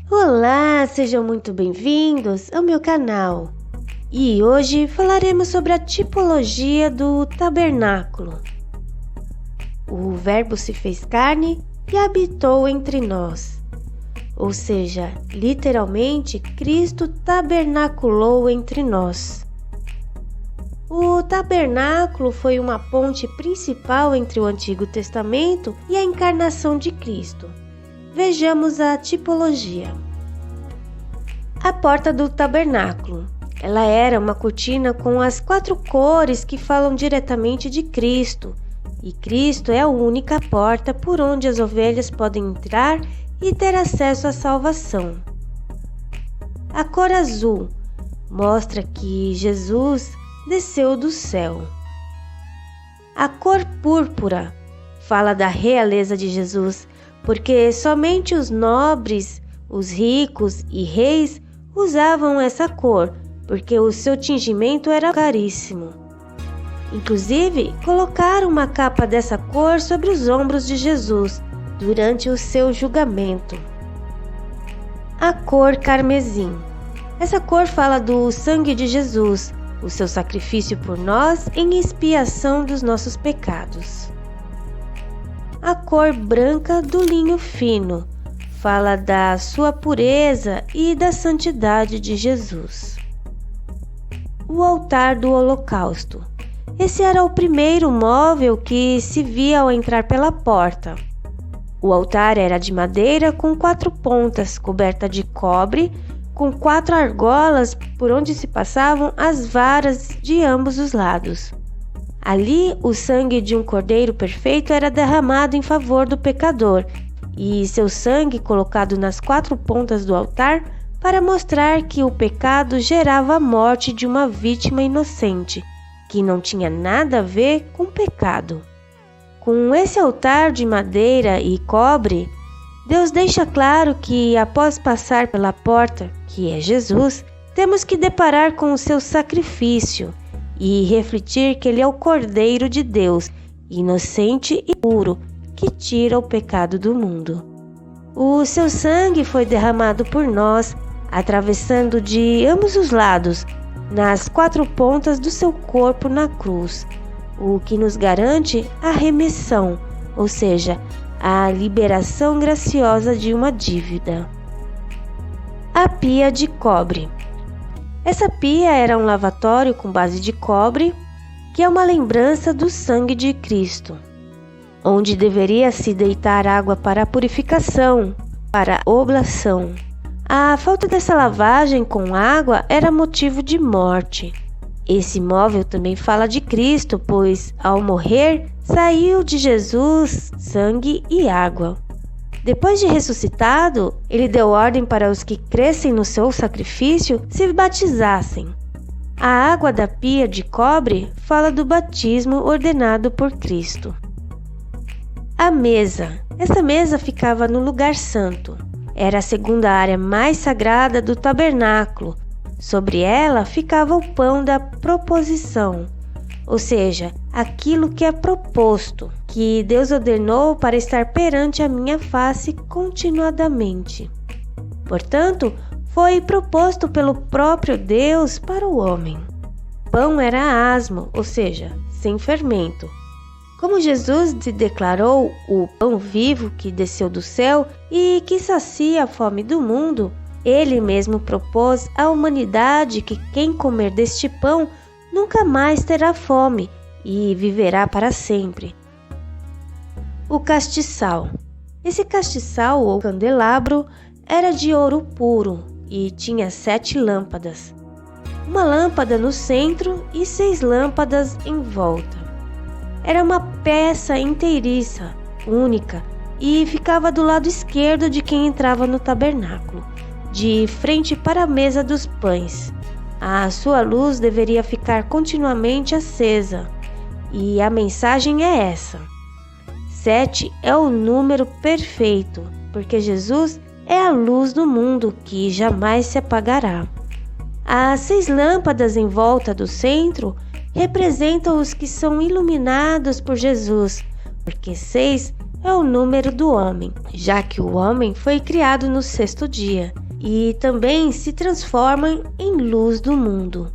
Olá, sejam muito bem-vindos ao meu canal. E hoje falaremos sobre a tipologia do tabernáculo. O Verbo se fez carne e habitou entre nós. Ou seja, literalmente, Cristo tabernaculou entre nós. O tabernáculo foi uma ponte principal entre o Antigo Testamento e a encarnação de Cristo. Vejamos a tipologia. A porta do tabernáculo. Ela era uma cortina com as 4 cores que falam diretamente de Cristo. E Cristo é a única porta por onde as ovelhas podem entrar e ter acesso à salvação. A cor azul mostra que Jesus desceu do céu. A cor púrpura fala da realeza de Jesus, porque somente os nobres, os ricos e reis usavam essa cor, porque o seu tingimento era caríssimo. Inclusive, colocaram uma capa dessa cor sobre os ombros de Jesus durante o seu julgamento. A cor carmesim. Essa cor fala do sangue de Jesus, o seu sacrifício por nós em expiação dos nossos pecados. A cor branca do linho fino fala da sua pureza e da santidade de Jesus. O altar do holocausto. Esse era o primeiro móvel que se via ao entrar pela porta. O altar era de madeira com 4 pontas, coberta de cobre, com 4 argolas por onde se passavam as varas de ambos os lados. Ali, o sangue de um cordeiro perfeito era derramado em favor do pecador, e seu sangue colocado nas 4 pontas do altar para mostrar que o pecado gerava a morte de uma vítima inocente, que não tinha nada a ver com pecado. Com esse altar de madeira e cobre, Deus deixa claro que após passar pela porta, que é Jesus, temos que deparar com o seu sacrifício e refletir que ele é o Cordeiro de Deus, inocente e puro, que tira o pecado do mundo. O seu sangue foi derramado por nós, atravessando de ambos os lados, nas 4 pontas do seu corpo na cruz, o que nos garante a remissão, ou seja, a liberação graciosa de uma dívida. A pia de cobre. Essa pia era um lavatório com base de cobre, que é uma lembrança do sangue de Cristo, onde deveria se deitar água para a purificação, para a oblação. A falta dessa lavagem com água era motivo de morte. Esse móvel também fala de Cristo, pois, ao morrer, saiu de Jesus sangue e água. Depois de ressuscitado, ele deu ordem para os que crescem no seu sacrifício se batizassem. A água da pia de cobre fala do batismo ordenado por Cristo. A mesa. Essa mesa ficava no lugar santo. Era a segunda área mais sagrada do tabernáculo. Sobre ela ficava o pão da proposição, ou seja, aquilo que é proposto, que Deus ordenou para estar perante a minha face continuadamente. Portanto, foi proposto pelo próprio Deus para o homem. O pão era asmo, ou seja, sem fermento. Como Jesus se declarou o pão vivo que desceu do céu e que sacia a fome do mundo, ele mesmo propôs à humanidade que quem comer deste pão nunca mais terá fome e viverá para sempre. O castiçal. Esse castiçal ou candelabro era de ouro puro e tinha 7 lâmpadas. Uma lâmpada no centro e 6 lâmpadas em volta. Era uma peça inteiriça, única, e ficava do lado esquerdo de quem entrava no tabernáculo, de frente para a mesa dos pães. A sua luz deveria ficar continuamente acesa, e a mensagem é essa: 7 é o número perfeito, porque Jesus é a luz do mundo que jamais se apagará. As 6 lâmpadas em volta do centro representam os que são iluminados por Jesus, porque 6 é o número do homem, já que o homem foi criado no sexto dia e também se transforma em luz do mundo.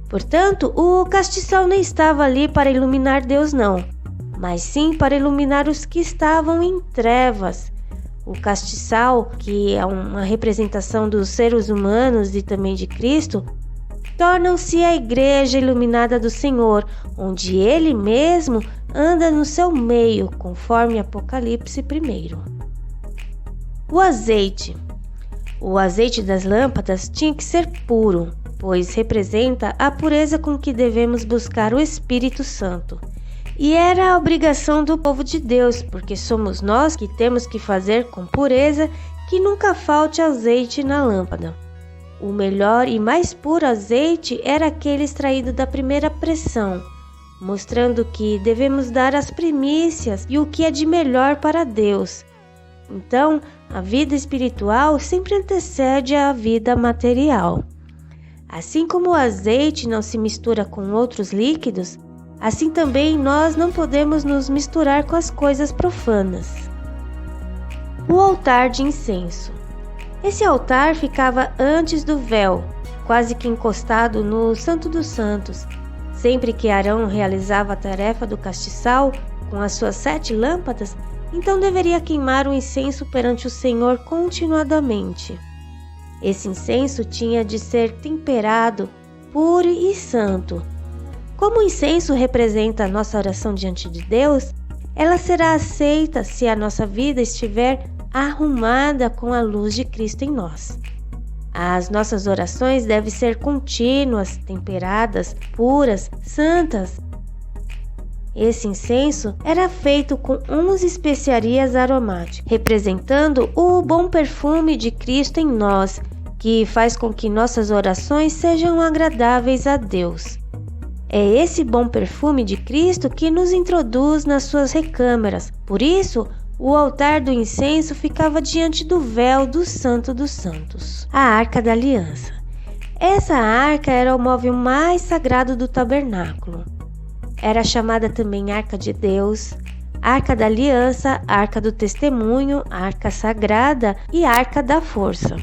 Portanto, o castiçal nem estava ali para iluminar Deus não, mas sim para iluminar os que estavam em trevas. O castiçal, que é uma representação dos seres humanos e também de Cristo, tornam-se a igreja iluminada do Senhor, onde Ele mesmo anda no seu meio, conforme Apocalipse 1. O azeite. O azeite das lâmpadas tinha que ser puro, pois representa a pureza com que devemos buscar o Espírito Santo. E era a obrigação do povo de Deus, porque somos nós que temos que fazer com pureza que nunca falte azeite na lâmpada. O melhor e mais puro azeite era aquele extraído da primeira pressão, mostrando que devemos dar as primícias e o que é de melhor para Deus. Então, a vida espiritual sempre antecede a vida material. Assim como o azeite não se mistura com outros líquidos, assim também nós não podemos nos misturar com as coisas profanas. O altar de incenso. Esse altar ficava antes do véu, quase que encostado no Santo dos Santos. Sempre que Arão realizava a tarefa do castiçal com as suas 7 lâmpadas, então deveria queimar o incenso perante o Senhor continuadamente. Esse incenso tinha de ser temperado, puro e santo. Como o incenso representa a nossa oração diante de Deus, ela será aceita se a nossa vida estiver arrumada com a luz de Cristo em nós. As nossas orações devem ser contínuas, temperadas, puras, santas. Esse incenso era feito com 11 especiarias aromáticas, representando o bom perfume de Cristo em nós, que faz com que nossas orações sejam agradáveis a Deus. É esse bom perfume de Cristo que nos introduz nas suas recâmaras. Por isso, o altar do incenso ficava diante do véu do Santo dos Santos, a Arca da Aliança. Essa arca era o móvel mais sagrado do tabernáculo. Era chamada também Arca de Deus, Arca da Aliança, Arca do Testemunho, Arca Sagrada e Arca da Força.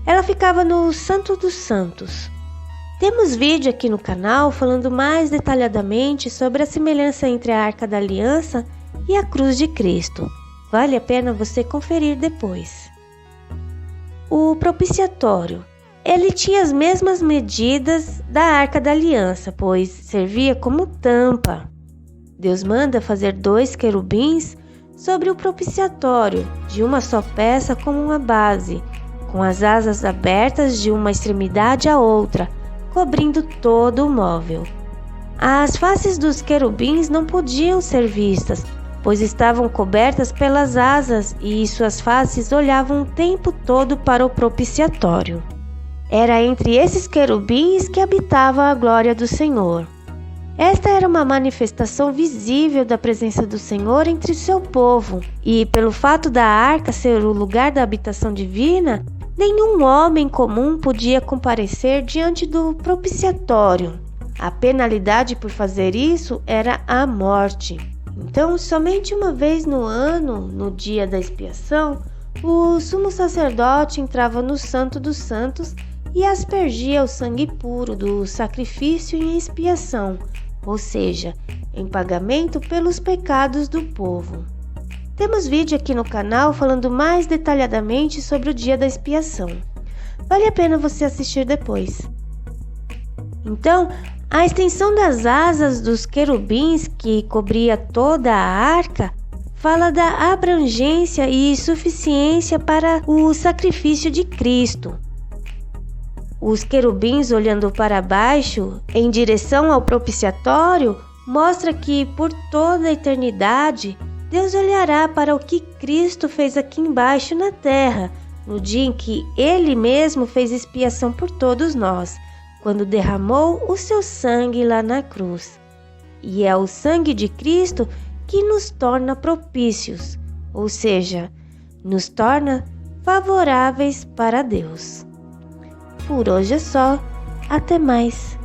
Ela ficava no Santo dos Santos. Temos vídeo aqui no canal falando mais detalhadamente sobre a semelhança entre a Arca da Aliança e a cruz de Cristo. Vale a pena você conferir depois. O propiciatório. Ele tinha as mesmas medidas da Arca da Aliança, pois servia como tampa. Deus manda fazer 2 querubins sobre o propiciatório, de uma só peça como uma base, com as asas abertas de uma extremidade à outra, cobrindo todo o móvel. As faces dos querubins não podiam ser vistas, pois estavam cobertas pelas asas e suas faces olhavam o tempo todo para o propiciatório. Era entre esses querubins que habitava a glória do Senhor. Esta era uma manifestação visível da presença do Senhor entre seu povo, e pelo fato da arca ser o lugar da habitação divina, nenhum homem comum podia comparecer diante do propiciatório. A penalidade por fazer isso era a morte. Então, somente uma vez no ano, no dia da expiação, o sumo sacerdote entrava no Santo dos Santos e aspergia o sangue puro do sacrifício em expiação, ou seja, em pagamento pelos pecados do povo. Temos vídeo aqui no canal falando mais detalhadamente sobre o dia da expiação. Vale a pena você assistir depois. Então, a extensão das asas dos querubins que cobria toda a arca fala da abrangência e suficiência para o sacrifício de Cristo. Os querubins olhando para baixo, em direção ao propiciatório, mostra que por toda a eternidade, Deus olhará para o que Cristo fez aqui embaixo na terra, no dia em que Ele mesmo fez expiação por todos nós, quando derramou o seu sangue lá na cruz. E é o sangue de Cristo que nos torna propícios, ou seja, nos torna favoráveis para Deus. Por hoje é só. Até mais!